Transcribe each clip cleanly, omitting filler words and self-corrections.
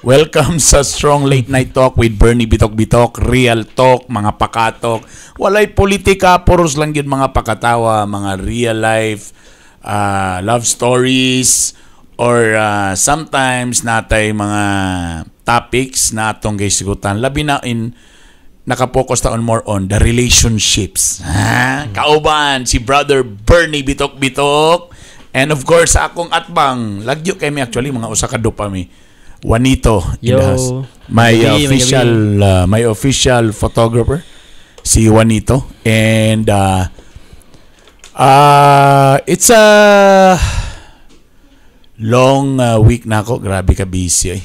Welcome sa Strong Late Night Talk with Bernie Bitok-Bitok. Real talk, mga pakatok. Walay politika, puros lang yun mga pakatawa, mga real life, love stories, or sometimes natay mga topics na atong gaysigutan. Labi na nakapokus ta on more on the relationships. Kauban, si Brother Bernie Bitok-Bitok. And of course, sa akong atbang, lagyo kami actually, mga usakado pa mi. Juanito, my official photographer, si Juanito, and it's a long week na ako. Grabe ka busy.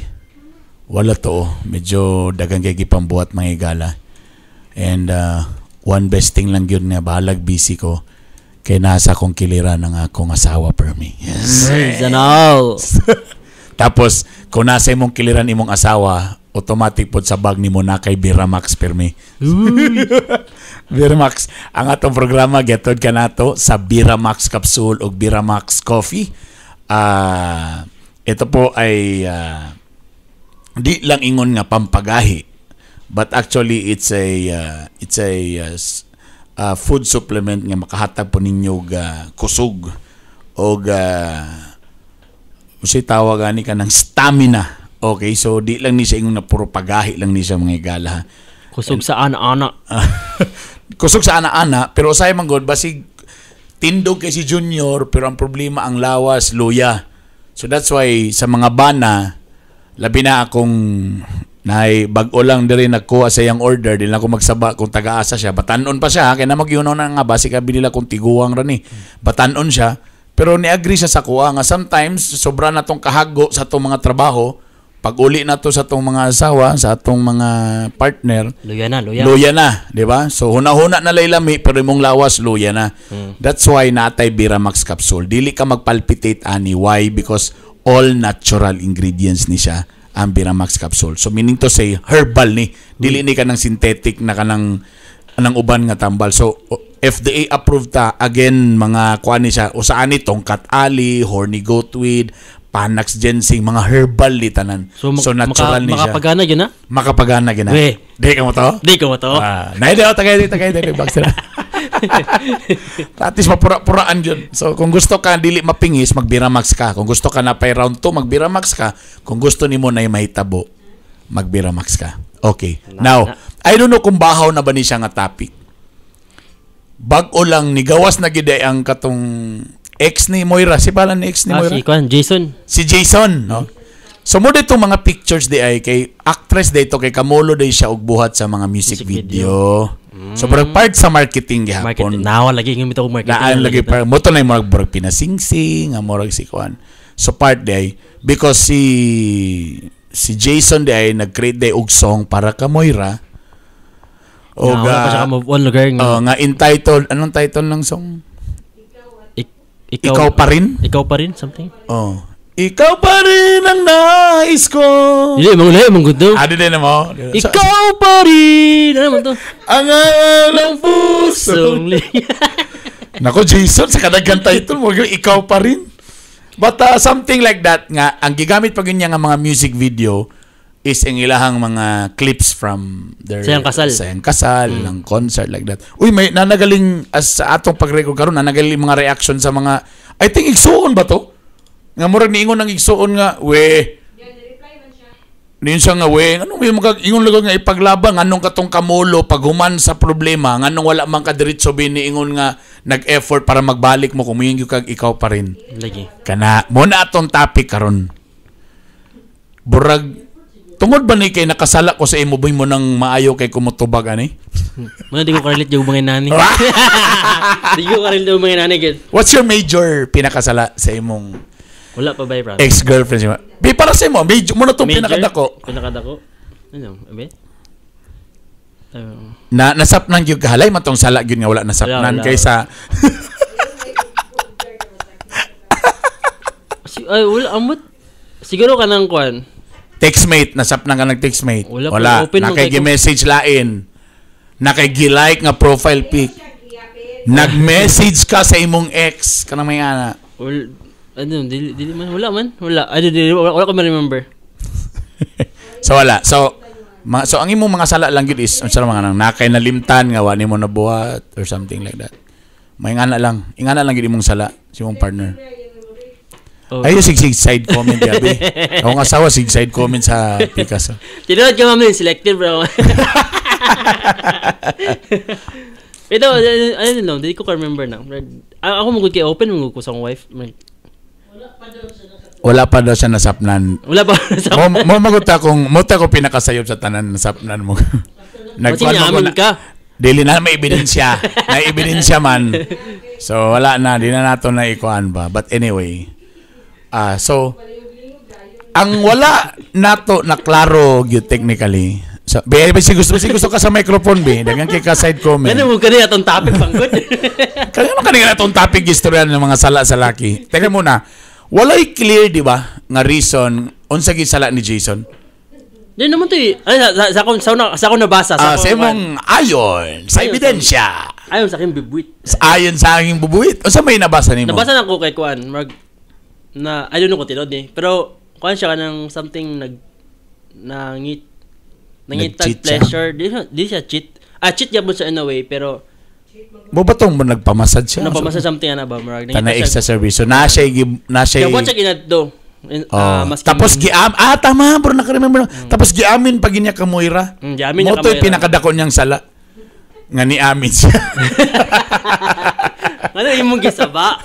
Wala to, medyo dagang kay gipambuhat mga igala, and one best thing lang yun nga bahalag busy ko kay nasa akong kilira ng akong asawa per me. Yes. Tapos, kung nasa imong kiliran imong asawa, automatic po sa bag ni mo na kay Biramax permi. Biramax. Ang atong programa, getod ka na to sa Biramax Capsule o Biramax Coffee. Ito po ay di lang ingon nga pampagahi. But actually, it's a food supplement nga makahatag po ninyo kusog o kasi tawag ka ng stamina. Okay, so di lang ni siya ingon na puro pagahi lang ni siya mga igala. Kusog sa ana-ana. Kusog sa ana-ana, pero usay man god basig tindog kay si Junior, pero ang problema ang lawas, luya. So that's why sa mga bana, labi na akong bag-o lang diri nagkuha sa iyang order, di lang ako magsaba kung taga-asa siya. Batanon pa siya, kaya na magyunaw na nga basi ka binila kung tiguang rani. Batanon siya. Pero ni-agree siya sa kuha nga sometimes sobra na tong kahago sa tong mga trabaho, pag uli na to sa tong mga asawa, sa atong mga partner, luya na, di ba? So huna-huna na laylami pero imong lawas luya na. That's why natay Biramax capsule. Dili ka magpalpitate ani. Why? Because all natural ingredients ni siya ang Biramax capsule. So meaning to say herbal ni. Dili ni ka ng synthetic na kanang uban nga tambal. So FDA approved ta. Again, mga kuha ni siya. O saan ni tongkat ali, horny goatweed, panax ginseng, mga herbal li tanan. So natural ni siya. Makapagana yun na? Makapagana yun na. Di ka mo to? Di ka mo to? Naide o, tagay. At least mapura-puraan yun. So kung gusto ka dili mapingis, mag-Biramax ka. Kung gusto ka na pay round 2, mag-Biramax ka. Kung gusto ni mo na mahitabo, mag-Biramax ka. Okay. Now, I don't know kung bahaw na ba ni siya nga topic. Bag-o lang ni gawas na giday ang katong ex ni Moira. Si pala ni ex ni Moira? Jason. Si Jason, no? So mo dito mga pictures di ay kay actress dito kay Kamolo day siya og buhat sa mga music video. So parang part sa marketing gihapon. Nawa lagi ng bitaw marketing. Naan lagi para mo to na mo murag pinasingsing, murag si kuan. So part day because si Jason day nag-create day og song para ka Moira. O nga entitled, anong title ng song? Ikaw pa rin? Ikaw pa rin, something? Ikaw pa rin ang nais ko. Hindi, mong gusto. Ano din mo? Ikaw pa rin. Ano naman to? Ang ng pusong Nako, Jason, sa kadagang title mo, ikaw pa rin. But something like that nga, ang gigamit pa ganyan nga mga music video is ang ilahang mga clips from their sayang kasal, ng concert like that. Uy, may nanagaling sa atong pag-record karon, nanagaling mga reaction sa mga, I think igsuon ba to? Nga murag niingon ng igsuon nga, Niyon siya nga, anong may ingon lang nga ipaglabang, anong katong Kamolo, paghuman sa problema, anong wala man ka diretso biniingon nga, nag-effort para magbalik mo, kung yung kag ikaw pa rin. Lagi. Kana, muna atong topic karon. Burag, tungod ba ni kay nakasala ko sa imo boy mo nang maayo kay kumutubag ani? Muna di ko karelate yung mga nani. Di ko karelate yung mga nani. What's your major pinakasala sa imong wala pa ba bro? Ex-girlfriend? Di para sa imo, major mo na tong pinakadako. Pinakadako? Ano? Abe? Nasapnan gyud kahalay matong sala gyud nga wala nasapnan kaysa wala amot. Siguro kanang kuan. Textmate, nasapnan ka ng textmate. Wala. Nakay-message lain. Nakay-like nga profile pic. Nag-message ka sa imong ex kanang may ana. Ano, dili man wala man. Wala. Wala ko ma-remember. So wala. So ang imong mga sala lang gid is unsa mga nang nakay nalimtan nga wani mo nabuhat or something like that. May ingana lang gid imong sala si imong partner. Oh. Ayo sig side comment gabi. Ako nga asawa sig side comment sa Picasso. Tinod ka mami selective bro. Ito, I don't know, hindi ko remember na. Ako magud kay open magud ko sa wife. Wala pa daw siya nasapnan. Wala pa nasapnan. Mo maguta ko pinakasayop sa tanan nasapnan mo. Nagkuan mo ka. Dili na may ebidensya. Na ebidensya man. So wala na, di na nato na ikuan ba. But anyway, so ang wala nato na klaro gyud technically. So, si gusto ka sa microphone, be. Dagan kay ka side comment. Ano mo kanina itong topic, Panggod? kanina itong topic istorya ng mga sala sa laki. Teka muna, walay clear, di ba, nga reason, unsa gi sala ni Jason? Di naman to eh. Sa ako nabasa. Sa imong ayon, sa ebidensya. Ayon sa aking bibuit. Ayon sa aking bubuit. Unsa may nabasa nimo? Nabasa na ko kay Kuan. Na, I don't know kung tinod eh. Pero, Kuan siya ka ng something nangitag pleasure. Di siya cheat. Cheat niya mo siya in a way, pero mo ba tong nagpamasad siya? Nagpamasad something ana ba? Kana extra service. So na siya Kaya siya ginadto. Tapos tama bro, naka-remember. Tapos giamin pag niya ka Moira. Giamin niya ka Moira. Mo to'y pinakadako niyang sala. Nga ni amin siya. Ano imong gisaba?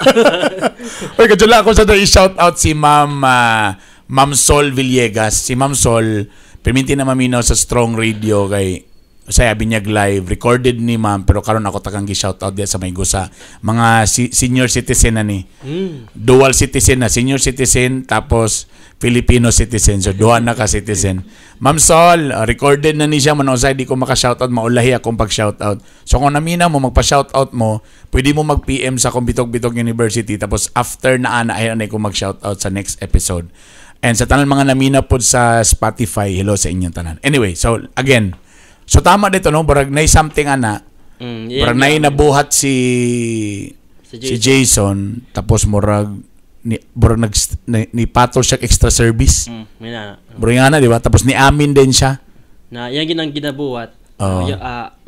Oy, kadula ako sa i-shout out si Ma'am Sol Villegas. Si Ma'am Sol perminti na maminaw sa Strong Radio kay saya binyag live recorded ni ma'am pero karon ako takang gi-shout out diya sa may gusa mga senior citizen na ni. Dual citizen na, senior citizen tapos Filipino citizen. So duha na ka citizen. Ma'am Sol, recorded na ni siya man usay di ko maka-shout out, maulahi akong pag-shout out. So kung namina mo magpa-shout out mo, pwede mo mag-PM sa Bitog University tapos after na ay ko mag-shout out sa next episode. And sa tanan mga namina pod sa Spotify, hello sa inyong tanan. Anyway, so again, so tama dito no, barag nay something ana. Barag nay nabuhat si Jason tapos murag ni patol siya extra service. Barag nga na, di ba? Tapos ni amin din siya. Na yan ginang ginabuhat.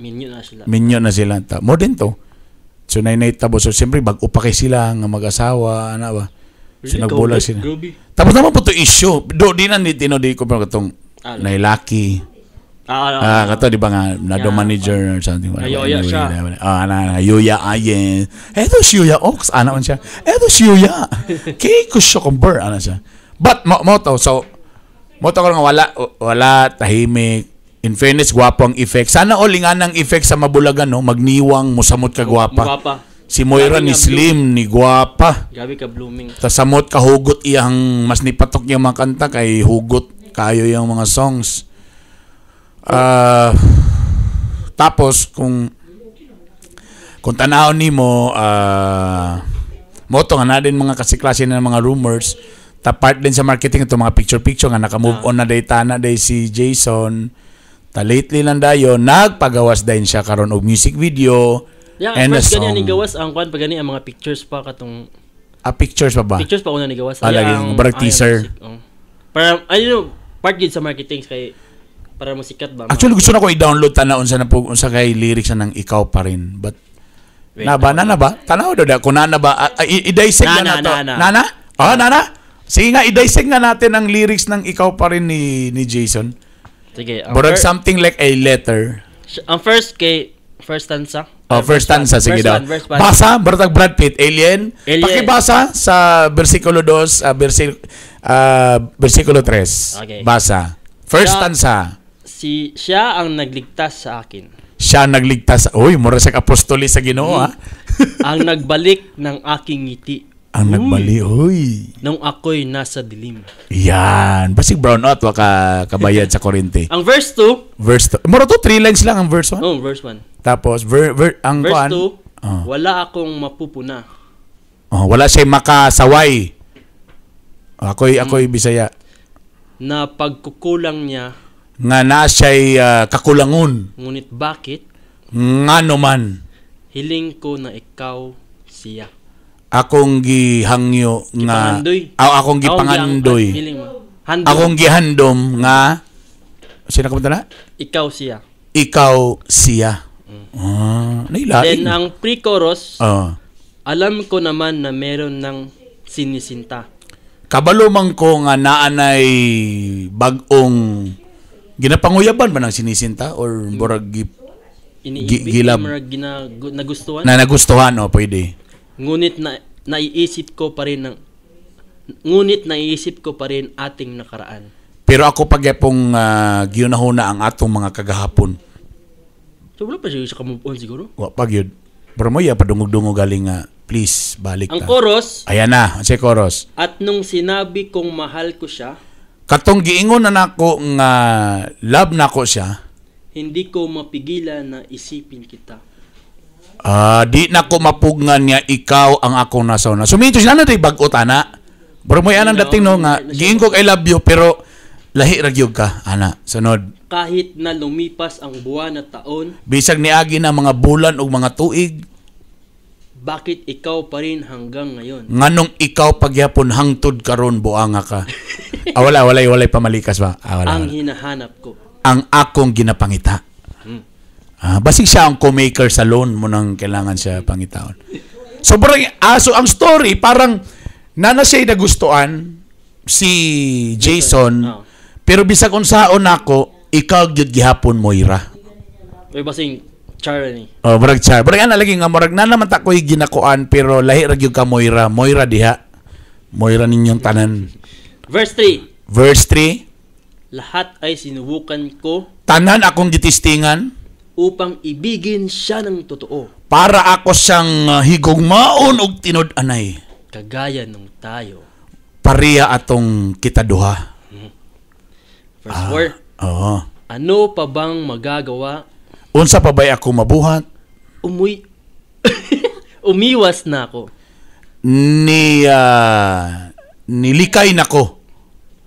Minyo na sila. Minyo na sila. Mo din to. So nay tabo so siyempre bag-o pa kay sila nga mag-asawa ana ba. So nagbulag sila. Tapos naman po to issue. Di na di ko pa katong nailaki. Kato di ba nga nado manager or something. Ayuya siya. Ayuya ayen. Eto si Yuya Ox. Ano man siya? Eto si Yuya. Kay ko siya kumber. Ano siya? But moto. So moto ko nga wala tahimik. In fairness, gwapo ang effect. Sana olingan ng effect sa Mabulagan, no? Magniwang, musamot ka gwapa. Si Moira ni slim, ni gwapa. Gabi ka blooming. Tasamot ka hugot iyang mas nipatok yung mga kanta kay hugot kayo yung mga songs. Tapos kung tanawon nimo moto nga na din mga klase ng mga rumors ta part din sa marketing ito mga picture nga naka-move on na data na day si Jason ta lately lang dayon nagpagawas din siya karon og music video. And first ganyan ni gawas ang kwan pag gani ang mga pictures pa katong pictures pa ba? Pictures pa una ni gawas. Ang barag teaser. Para part gid sa marketing kay para musikat ba? Actually gusto na ko i-download tanaon unsa kay lyrics na ng ikaw pa rin. But na ba? Tanaw daw da kun na ba i-dissect na to. Nana? Nana? Sige nga i-dissect nga natin ang lyrics ng ikaw pa rin ni Jason. Sige. Barag something like a letter. Ang first stanza. First stanza, sige daw. Basa, Bartag Brad Pitt, Alien. Pakibasa sa versikulo 2, versikulo 3. Okay. Basa. First stanza. Siya ang nagligtas sa akin. Siya nagligtas. Uy, mura sa apostoli sa Ginoo, ha? Ang nagbalik ng aking ngiti. Ang nagbalik, uy. Nung ako'y nasa dilim. Yan. Basig brown out, waka kabayad sa kurente. Ang verse 2. Mura to, 3 lines lang ang verse 1. Verse 1. Tapos, ang verse 2, wala akong mapupuna. Wala siya makasaway. Ako'y Bisaya. Na pagkukulang niya. Nga na siya'y kakulangon. Ngunit bakit? Nga naman. hiling ko na ikaw siya. Akong gihangyo nga Gipangandoy. akong gipangandoy. Hiling mo. Handom. Akong gihandom nga sino kumanta na? Ikaw siya. Ikaw siya. Nailain. Then ang pre-chorus, Oh. alam ko naman na meron ng sinisinta. Kabalo man ko nga naanay bagong ginapanguyaban ba ng sinisinta or murag gilab nagustuhan. na nagustuhan o pwede. Ngunit naiisip ko pa rin ating nakaraan. Pero ako pagyapong giyunahuna ang atong mga kagahapon. So wala pa siya ka-move on siguro? Wa pagyud. Pero mo ya padungog-dungog galing nga please balik Ang ta. chorus, Ayan na, ang chorus. at nung sinabi kong mahal ko siya, Katong giingon na nako nga love nako siya. hindi ko mapigilan na isipin kita. Di na ko mapugngan niya ikaw ang akong nasauna. Suminto sila na rin bag-o tana. Pero mo yan ang dating no nga, giingog I love you pero lahi ragyog ka, ana. Sunod. Kahit na lumipas ang buwan at taon, Bisag niagi na mga bulan o mga tuig, bakit ikaw pa rin hanggang ngayon? nganong ikaw pagyapon hangtod karon buanga ka. Walay pamalikas ba? Ang Wala. hinahanap ko. Ang akong ginapangita. Basig siya ang co-maker sa loan mo nang kailangan siya pangitaon. So, ang story, parang nana siya nagustuhan si Jason, Oh. pero bisag unsaon ako, ikaw gyud gihapon Moira. May basing Charlie. Oh, murag char. Murag ana lagi nga murag na naman ta ko'y ginakuan pero lahi ra gyud ka Moira. Moira diha. Moira ninyong tanan. Verse 3. Verse 3, Lahat ay sinubukan ko tanan akong gitistingan upang ibigin siya ng totoo. para ako siyang higugmaon og tinud-anay. Kagaya nung tayo. Pareha atong kita duha. Verse 4. Oo. Ano pa bang magagawa? Unsa pa bay ako mabuhat? Umiwas na ako. Nilikay nako.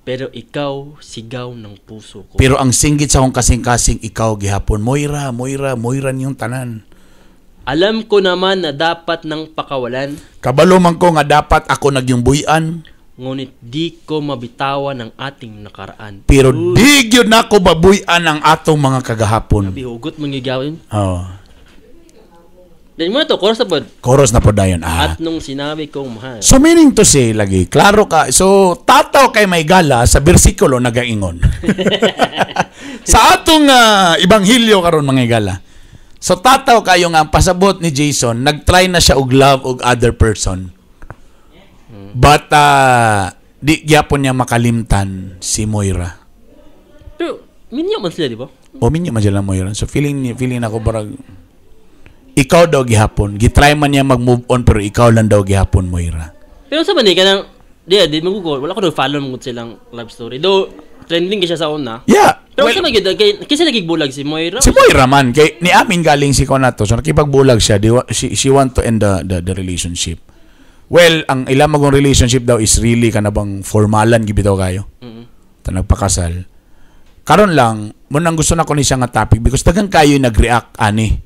Pero ikaw sigaw ng puso ko. Pero ang singgit sa akong kasing-kasing ikaw gihapon. Moira niyong tanan. Alam ko naman na dapat ng pakawalan, Kabalo man ko nga dapat ako nagyong buyan. ngunit di ko mabitawan ang ating nakaraan. Pero di gyud nako babuyan ang atong mga kagahapon. Bihugot manggigawin. Oh. Then mo to, chorus na po. Chorus na po dayon. At nung sinabi kong mahal. So meaning to say lagi, klaro ka. So tataw kay may gala sa bersikulo nagaingon. Sa atong ibanghilyo karon mga gala. So tataw kayo nga ang pasabot ni Jason, nagtry na siya og love og other person. But di gyapon niya makalimtan si Moira. Pero, minyo man sila, di ba? O minyo man sila Moira. So feeling ako barag ikaw daw gihapon. Gitry man niya mag-move on pero ikaw lang daw gihapon Moira. Pero sa man kanang di magugol, wala ko nag-follow mo silang love story. Though, trending siya sa una. Yeah. Pero Well, sa magyud kasi nagigbulag si Moira. si Moira man kay ni amin galing si Konato. So nakipagbulag siya. She want to end the relationship. Well, ang ilang magong relationship daw is really kanabang formalan gibitaw kayo. Ta nagpakasal. Karon lang, mo nang gusto na ko ni siya nga topic because dagang kayo nag-react ani.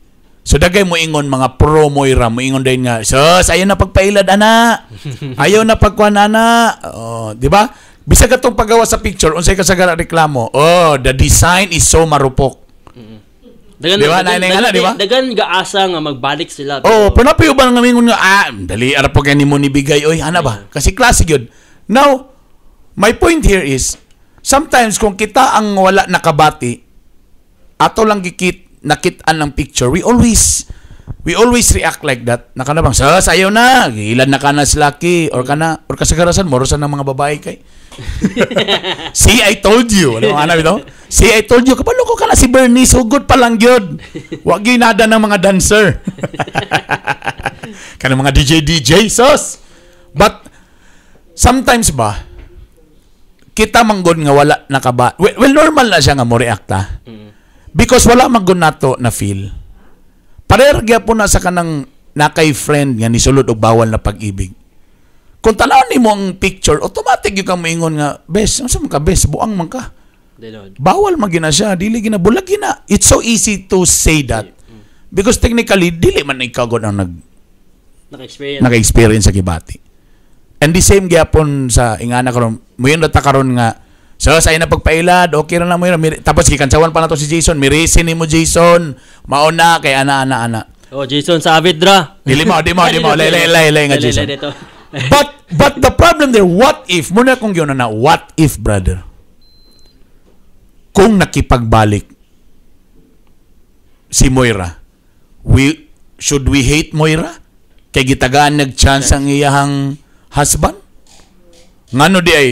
So dagay mo ingon mga pro Moira, mo ingon din nga, sus, ayaw na pagpailad ana. Ayaw na pagkuan ana. Oh, di ba? Bisag atong paggawa sa picture, unsay kasagara reklamo. Oh, the design is so marupok. Dagan, Di ba? Nainingala, di ba? Dagan gaasa nga magbalik sila. Oh, pero napiyo ba nga mingon nga, dali ara po kay nimo ni bigay oy, ana ba? Kasi klase gyud. Now, my point here is sometimes kung kita ang wala nakabati, ato lang nakitaan ng picture, we always react like that. Nakana bang sayaw na, ilan na kana si Lucky or kasagarasan mo sa ng mga babae kay. See, I told you. Ano ana bitaw? See, I told you. Kabalo ko kana si Bernie, sugod pa lang gyud. Wa gyud nada ng mga dancer. Kana mga DJ sus. But sometimes ba kita manggod nga wala nakaba. Well, normal na siya nga mo reacta. Because wala manggod nato na feel. Pareha gyapon na sa kanang nakay friend nga nisulod og bawal na pag-ibig. Kung tanawon nimo ang picture, automatic yung kang maingon nga, bes, unsa man ka bes, buang man ka. Bawal man gina siya, dili gina bulag gina. It's so easy to say that. Because technically, dili man ikaw gud ang naka-experience sa kibati. And the same gyapon sa ingana karon, muyon ta karon nga so sa ina pagpailad, okay ra na mo tapos gikansawan pa na to si Jason, mirisin nimo Jason, mauna kay ana. Oh, Jason Savage dra. Dili mo, lay nga Jason. But the problem there, what if muna kung yun na, what if brother? Kung nakipagbalik si Moira, should we hate Moira? Kay gitagaan nag-chance ang iyahang husband? Ngano di ay,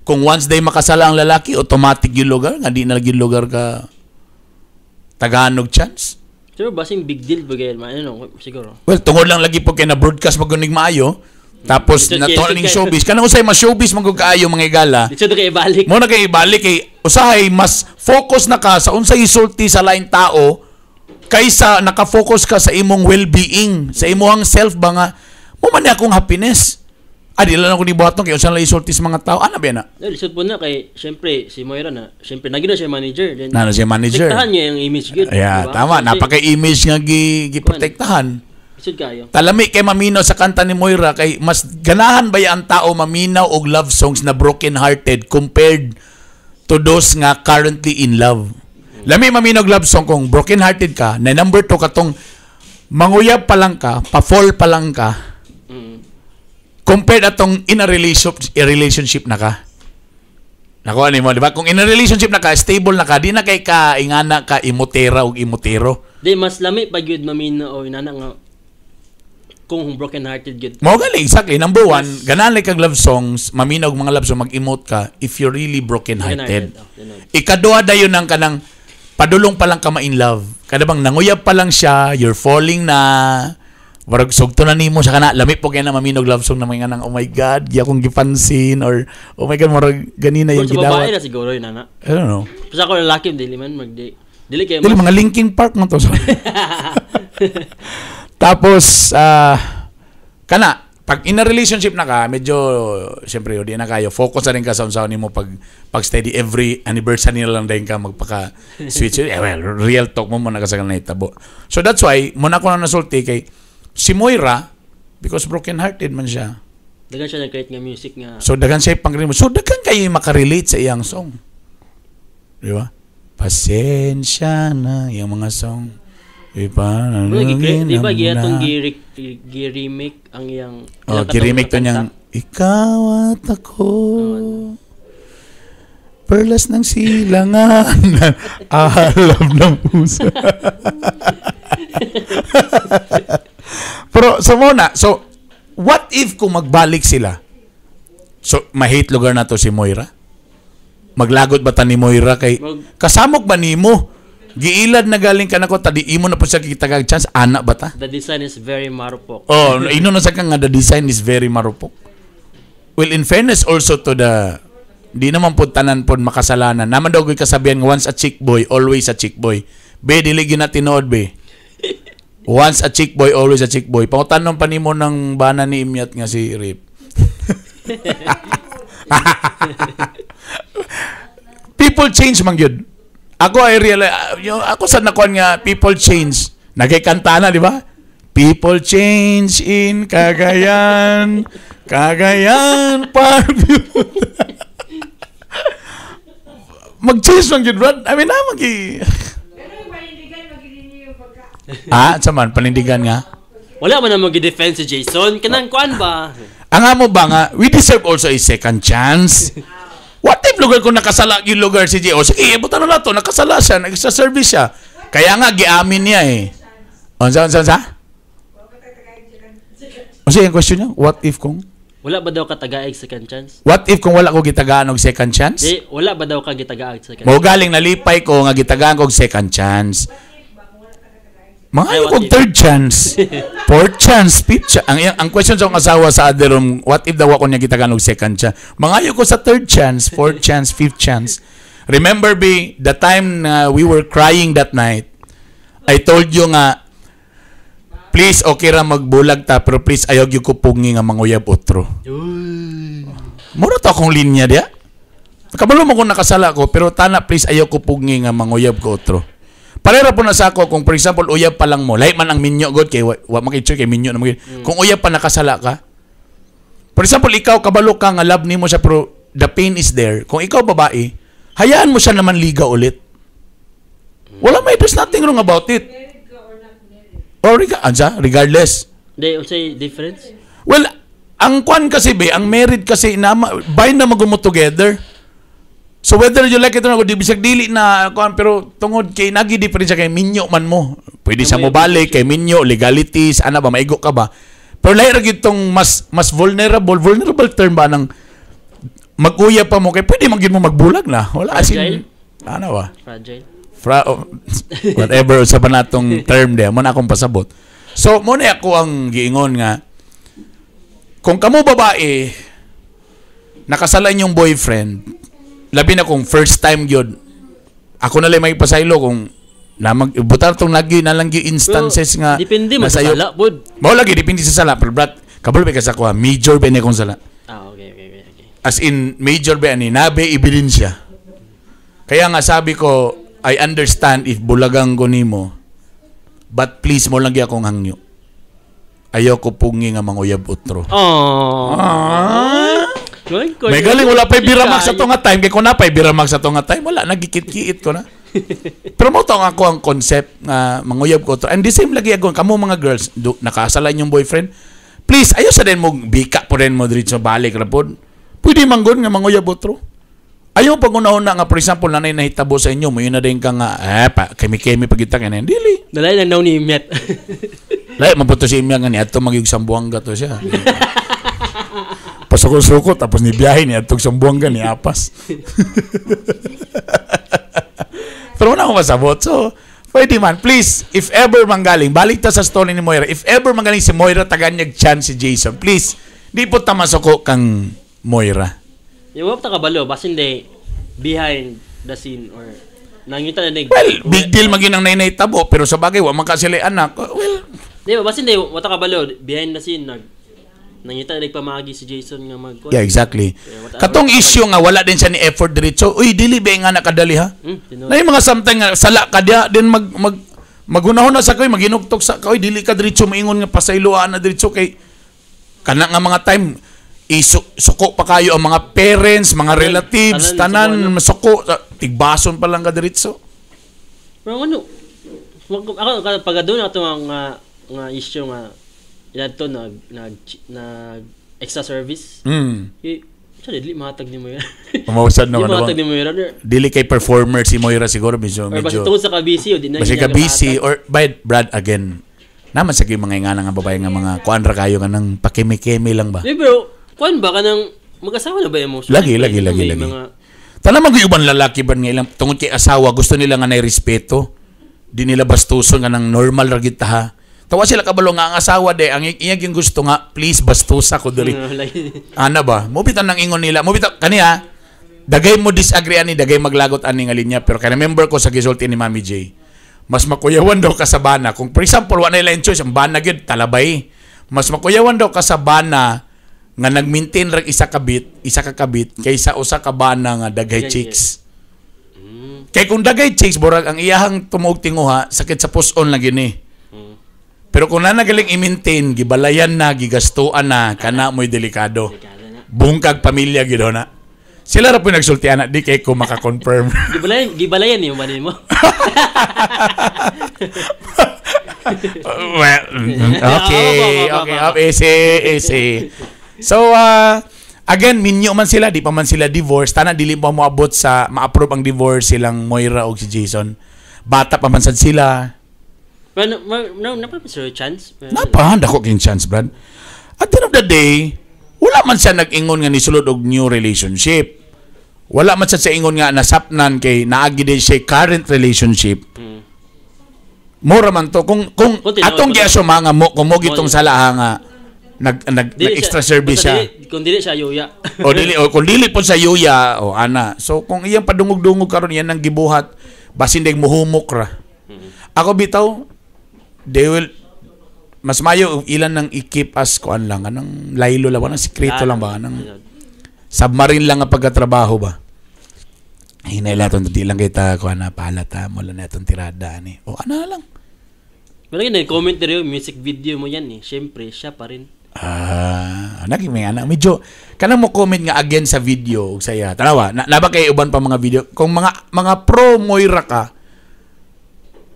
kung once day makasala ang lalaki, automatic yung lugar, nga di na lagi lugar ka tagaan chance? Pero basing big deal ba ganyan? Ano, siguro. Well, tungod lang lagi po kay na broadcast magunig maayo, tapos natuling showbiz. Kanang usay mas showbiz magkaayo mga igala. Dito na kayo ibalik. Mo na kayo ibalik kay usahay mas focus na ka sa unsay isulti sa lain tao kaysa naka-focus ka sa imong well-being, sa imong self ba nga mo man akong happiness. Di lang ako ni buhaton kay usan lang isulti sa mga tao. Ano ba na? Lisod po na kay syempre si Moira na syempre naging na siya manager. Na siya manager. Protektahan niya yung image good. Yeah, diba? Tama. Napaka-image nga giprotektahan. Lisod kayo. Talami kay maminaw sa kanta ni Moira kay mas ganahan ba ang tao maminaw og love songs na broken-hearted compared to those nga currently in love. Lami maminaw love song kung broken-hearted ka, na number 2 katong manguyab pa lang ka, pa-fall pa lang ka. Compared atong in a relationship na ka. Nakuha ni mo, di ba? Kung in a relationship na ka, stable na ka, di na kay ka ingana ka imotera o imotero. Di, mas lami pag yun mamina o inana nga kung broken hearted yun. Mo gali, exactly. Number 1, ganahan like kag love songs, maminaw mga love songs, mag-emote ka if you're really broken hearted. Ikaduha dayon nang kanang padulong pa lang ka ma-in love. Kada bang nanguyab pa lang siya, you're falling na, warag sugto na nimo sa kana, lami po kay na maminog love song na mga nang oh my god, di akong gipansin or oh my god, warag ganina yung gidawat. Sa babae na siguro yun, ana. I don't know. Sa ako lalaki, dili man dili kayo dili mga Linkin Park man to. Tapos kana pag in a relationship na ka, medyo syempre di na kayo focus na rin ka sa unsaon nimo pag steady every anniversary na lang din ka magpaka switch. Well, real talk mo na kasagalan na itabo. So that's why muna ko na nasulti kay si Moira, because broken-hearted man siya. Dagan siya nag-create nga music nga. So, dagan siya pang-remove. So, dagan kayo makarelate sa iyang song. Di ba? Pasensya na yung mga song. Di ba? Di ba, giyatong gi-remake ang iyang... gi-remake to niyang, ikaw at ako, perlas ng silangan, alam ng puso. Pero so muna, so what if kung magbalik sila? So ma-hate lugar na to si Moira? Maglagot ba ta ni Moira kay kasamok ba nimo? Giilad na galing ka nako tadi imo na po sa kitagag chance ana ba ta? The design is very marupok. Oh, ino na sa nga the design is very marupok. Well, in fairness also to the di naman po tanan po makasalanan. Naman daw ko'y kasabihan once a chick boy, always a chick boy. Be, dili gyud na tinuod be. Once a chick boy, always a chick boy. Pangutanong pa nimo ng bana ni Imyat nga si Rip. People change man gyud. Ako ay realize, ako sa nakuan nga people change. Nagkikanta na, di ba? People change in Cagayan. Cagayan Parview. Mag-change man gyud, Brad. I mean, saman, panindigan nga. Wala man na mag-defense si Jason. Kanang kuan ba? Ang amo ba nga, we deserve also a second chance. What if lugar kung nakasala yung lugar si J.O.? Sige, ibutan na to. Nakasala siya, nagsa-service siya. Kaya nga, giamin niya eh. Sa? Sige, yung question niya, what if kung? Wala ba daw ka tagaig second chance? What if kung wala ko gitagaan og second chance? Di, wala ba daw ka gitagaag second chance? Mo galing nalipay ko nga gitagaan ko og second chance. Mga kong third chance, fourth chance, fifth chance. Ang question sa akong asawa sa other room, what if daw ako niya gitagaan og second chance? Mga ko sa third chance, fourth chance, fifth chance. Remember, B, the time we were crying that night, I told you nga, please, okay ra magbulag ta, pero please, ayaw yung kupungi nga manguyab otro. Mura to akong linya diya. Kabalo mo kung nakasala ko, pero tana, please, ayaw kupungi nga manguyab ko otro. Parera po na sa ako kung for example uyab pa lang mo, lahi man ang minyo god kay wa makitsoy kay minyo na mo. Kung uyab pa nakasala ka. For example ikaw kabalo ka nga love nimo siya pero the pain is there. Kung ikaw babae, hayaan mo siya naman liga ulit. Wala may there's nothing wrong about it. Or regardless. They say difference. Well, ang kwan kasi ang married kasi bind na magumo together. So whether you like it or not, di bisag dili na kwan pero tungod kay nagi diferensya kay minyo man mo. Pwede sa mo balik kay minyo legalities, ana ba maigo ka ba? Pero lahi ra gyud tong mas vulnerable term ba ng mag-uya pa mo kay pwede man gyud mo magbulag na. Wala asin ano ba? Fragile. Whatever sa banatong term de mo na akong pasabot. So mo na ako ang giingon nga kung kamo babae nakasalan yung boyfriend labi na kung first time gyud ako na lang may pasaylo kung na magbutar tong lagi na lang gyud instances nga depende mo sa sala pod mao lagi depende sa sala pero brat kabalo pa sa ko major ba ni kung sala okay. as in major ba ni nabe ebidensya kaya nga sabi ko I understand if bulagang ko nimo but please mo lang gyud akong hangyo ayaw ko pungi nga manguyab utro may galing wala pa'y biramag sa tunga time. Kaya kung na pa'y biramag sa tunga time, wala, nagikit-kiit ko na. Pero mo to ako ang concept na manguyab ko to. And the same lagi ako, kamo mga girls, nakasalan yung boyfriend, please, ayaw sa din mo, bika po rin mo dito balik rapod. Pwede manggon nga manguyab utro. Ayaw pag una-una nga, for example, nanay nahitabo sa inyo, mo yun na din ka nga, kemi-kemi pagkita ka na, dili. Nalay na daw ni Met. Lay, mabuto si Imya nga ni, ato magiging sambuanga to siya. Pasukot-sukot, tapos ni biyahe niya, itong sambuanga ni Apas. Pero wala akong masabot. So, pwede man. Please, if ever manggaling, balik ta sa story ni Moira, if ever manggaling si Moira, taganyag chance si Jason, please, di po ta masuko kang Moira. Yung wap ta kabalo, basin de behind the scene or nangita na well, big deal maging ang nainay tabo, pero sa bagay, wa man kasi anak. Well, di ba, basin de, wata kabalo, behind the scene, nangita na pamagi si Jason nga mag yeah, exactly. Katong issue nga wala din siya ni effort diretso. Uy, dili ba nga nakadali ha? Na yung mga something nga sala ka dia din magunahon na sa koy maginugtok sa koy dili ka diretso maingon nga pasayloan na diretso kay kana nga mga time suko pa kayo ang mga parents, mga relatives, tanan masuko tigbason pa lang ka diretso. Pero ano ako pag aduna ato nga issue nga yan to nag extra service. Siya dili mahatag ni Moira. Umausad na ano. Mahatag ni Moira. Dili kay performer si Moira siguro medyo. Or basta tungod sa kabisi o di na. Basta kabisi or by Brad again. Naman sa mga ingana nga babae nga mga kuanra kayo nga nang pakimi-kimi lang ba. Pero kuan ba kanang mag-asawa na ba emotion? Lagi. Tanang mag-iuban lalaki ba nga ilang tungod kay asawa gusto nila nga nay respeto. Di nila bastuson nga nang normal ra gid ta ha. Tawa sila kabalo nga ang asawa de ang iyang yung gusto nga please bastusa ko diri. Ana ba? Mubitan nang ingon nila. Mubitan kaniya dagay mo disagree ani dagay maglagot ani nga linya pero kay remember ko sa gisulti ni Mami J. Mas makuyawan daw ka sa bana. Kung for example wa na ila choice ang bana gyud talabay. Mas makuyawan daw ka sa bana nga nag-maintain ra isa ka kabit kaysa usa ka bana nga dagay chicks. Kay kung dagay chicks burag ang iyahang tumuog tinguha sakit sa puson lagi ni. Pero kung nanagaling i-maintain, gibalayan na, gigastuan na, kana mo'y delikado. Bungkag pamilya, gino na. Sila ra po nagsultian na, di kay ko makakonfirm. Gibalayan yung manin mo. Well, okay, easy. So, again, minyo man sila, di pa man sila divorce. Tana, dili pa moabot sa ma-approve ang divorce silang Moira o si Jason. Bata pa man sad sila. Pero napapisero chance? Napahanda ko king chance, Brad. At the end of the day, wala man siya nag-ingon nga ni sulod og new relationship. Wala man siya sa ingon nga nasapnan kay naagi din siya current relationship. Mura man to. Kung atong giasuma nga mo, kung mo gitong salaha nga nag-extra service siya. Kung dili siya yuya. Kung dili po sa yuya, ana. So, kung iyang padungog-dungog karon yan nang gibuhat, basin ding muhumok ra. Ako bitaw, they will mas mayo ilan nang i-keep as kuan lang anang laylo lang anang sikreto lang ba anang submarine lang ang pagkatrabaho ba Hinay lahat di lang kita kuha na palata mo lang na itong tirada ni. O ano na lang. Pero yun, comment na rin music video mo yan eh. Siyempre, siya pa rin. Naging may anak. Medyo, kanang mo comment nga again sa video saya. Tanawa, naba kay uban pa mga video. Kung mga pro Moira ka,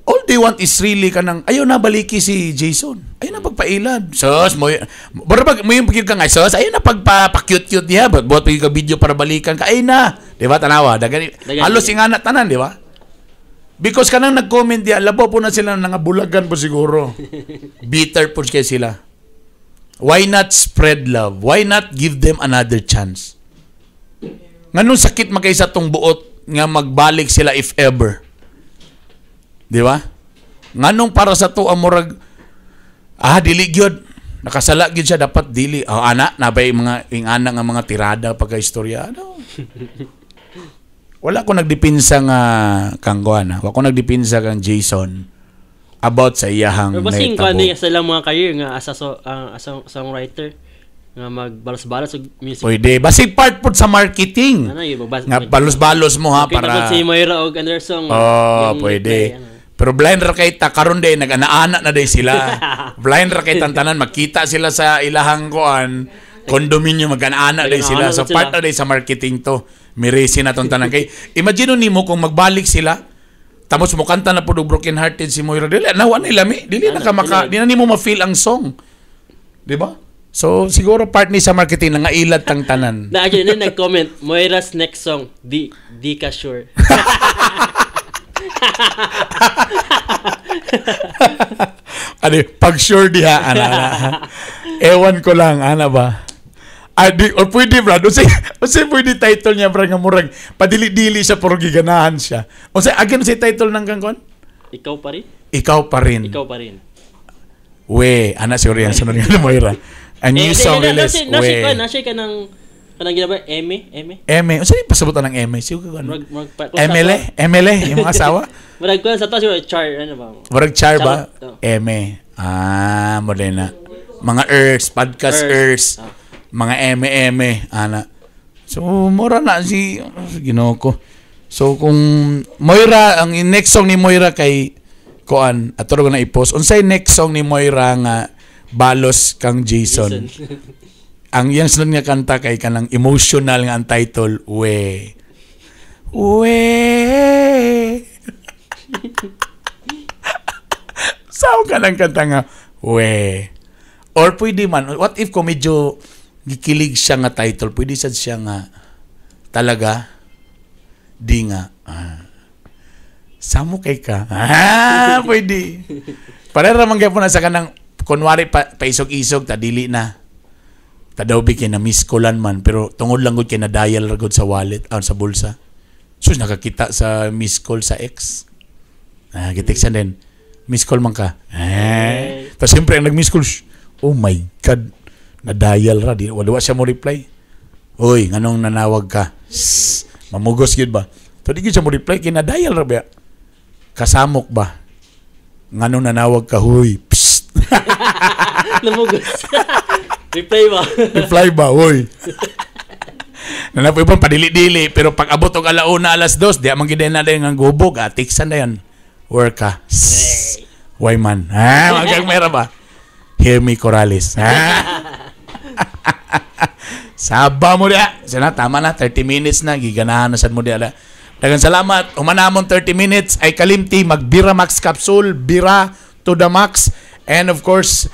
all they want is really kanang, ayaw na baliki si Jason. Ayaw na pagpailad. Sos, mo yung pagkid ka nga, sos, ayaw na pagpa-cute-cute niya. Buat pagkid ka video para balikan ka. Ayaw na. Diba, tanawa? Halos ingana tanan, diba? Because kanang nag-comment diya, labo po na sila nangabulagan po siguro. Bitter po kaya sila. Why not spread love? Why not give them another chance? Nganong sakit magkaisa tong buot nga magbalik sila if ever? Di ba? Nganong para sa to amurag dili gyud. Nakasala gyud siya dapat dili. Ana nabay mga ingana nga mga tirada pagka-istorya. Ano? Wala ko nagdipinsa nga kang Wala ko nagdipinsa kang Jason about sa iyahang pero basing ko sa lang mga career nga as songwriter nga magbalos-balos og music. Pwede. Basig part po sa marketing. Ano yun? Nga balos-balos mo ha para... si Moira og Anderson. Pwede. Pero blind ra kay ta karon day nag-ana na day sila. Blind ra kay tantanan makita sila sa ilahang kuan condominium mag-ana day sila. So part na day sa marketing to. Miresi na tong tanan kay. Imagine nimo kung magbalik sila. Tapos mo kanta na po Broken Hearted si Moira. Dili nawa nila mi. Dili na di na nimo ma-feel ang song. Di ba? So siguro part ni sa marketing nga ilad tang tanan. Actually nag-comment Moira's next song di ka sure. Pag sure diha ana. Ewan ko lang ana ba. Or pwede brad, kasi pwede title niya brad nga murag padili-dili siya pero giganahan siya. O sa again si title ng kangkon? Ikaw pa rin. Ikaw pa rin. Ikaw pa rin. We, ana si Orion sunod nga Moira. A new song release. We. Nasi ka ng kanang ginawa Eme. Unsa ni pasabutan ng Eme? Sigo ka ano? ML, yung mga asawa. Murag ko sa to si Char ano ba? Murag Char ba? Eme. Modena. Mga Earths, podcast Earths. Mga eme ana. So mura na si Ginoo ko. So kung Moira ang next song ni Moira kay kuan aturo ko na i-post. Unsay next song ni Moira nga balos kang Jason. Ang yang sunod nga kanta kay kanang emotional nga ang title We. Sao ka lang kanta nga We. Or pwede man, what if kung medyo gikilig siya nga title, pwede sad siya nga talaga di nga samo kay ka. Pwede. Para man gyapon na sa kanang kunwari paisog-isog ta dili na. Ta daw bi kay na miss callan man pero tungod lang gud kay na dial ra gud sa wallet sa bulsa. Sus nakakita sa miss call sa ex. Gitext din. Miss call man ka. Ta siyempre ang nag-miss call. Oh my God. Na-dial ra. Wala siya mo reply. Uy, nganong nanawag ka? Mamugos yun ba? So, di siya mo reply. Kina-dial ra ba? Kasamok ba? Nganong nanawag ka? Huy. Psst. Namugos. Reply ba? Reply ba? Uy. Nanapoy pa padili-dili. Pero pag abot og alauna, alas 2, di amang gidayan na yung gubog. Tiksan na yan. Work ka. Why man? Magang mera ba? Hear me, Corrales. Saba mo dia. Sana tama na 30 minutes na giganahan na sad mo dia. Daghang salamat. Humanamon 30 minutes ay kalimti magbira Max capsule, bira to the max, and of course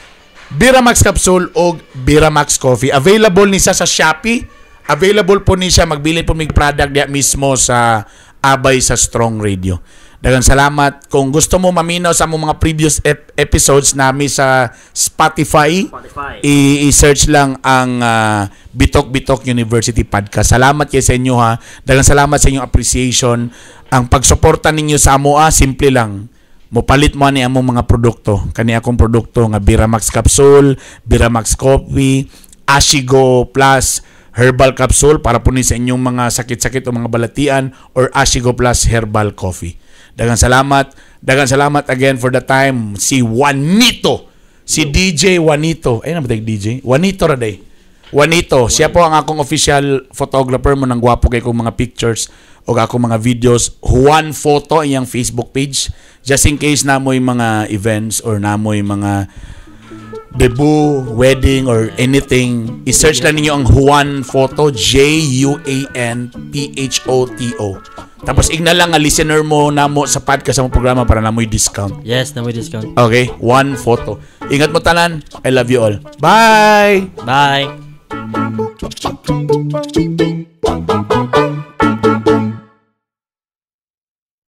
Bira Max capsule o Bira Max coffee. Available ni sa Shopee. Available po ni siya magbili po mig product dia mismo sa Abay sa Strong Radio. Daghang salamat. Kung gusto mo maminaw sa among mga previous episodes nami sa Spotify. I-search lang ang Bitok University Podcast. Salamat kay sa inyo ha. Daghang salamat sa inyong appreciation. Ang pagsuporta ninyo sa amo simple lang. Mopalit mo ni among mga produkto. Kani akong produkto nga Bira Max capsule, Bira Max coffee, Ashigo Plus herbal capsule para po ni sa inyong mga sakit-sakit o mga balatian, or Ashigo Plus herbal coffee. Daghang salamat again for the time. Si Juanito, si DJ Juanito. Ay na ba DJ? Juanito ra day. Juanito, siya po ang akong official photographer mo ng gwapo kay kong mga pictures o akong mga videos. Juan Photo iyang Facebook page. Just in case namoy mga events or namoy mga debut, wedding, or anything, i-search lang ninyo ang Juan Photo, JUANPHOTO. Tapos igna lang nga listener mo namo sa podcast sa mong programa para namoy discount. Yes, namoy discount. Okay, Juan Photo. Ingat mo tanan. I love you all. Bye! Bye!